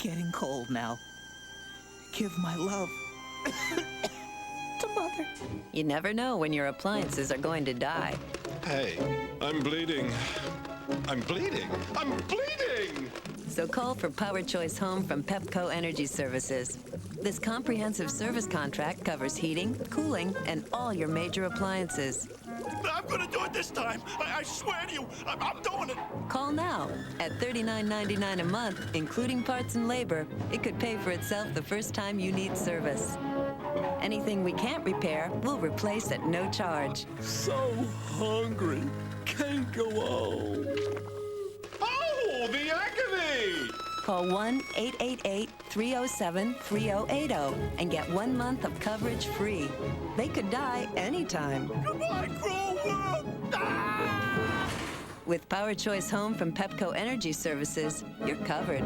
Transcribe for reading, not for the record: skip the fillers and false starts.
getting cold now. Give my love to Mother. You never know when your appliances are going to die. Hey, I'm bleeding. I'm bleeding. I'm bleeding! So call for Power Choice Home from Pepco Energy Services. This comprehensive service contract covers heating, cooling, and all your major appliances. I'm gonna do it this time. I swear to you, I'm doing it. Call now. At $39.99 a month, including parts and labor, it could pay for itself the first time you need service. Anything we can't repair, we'll replace at no charge. So hungry. Can't go home. Oh, the agony! Call 1-888-307-3080 and get 1 month of coverage free. They could die anytime. Goodbye, cruel world. Ah! With Power Choice Home from Pepco Energy Services, you're covered.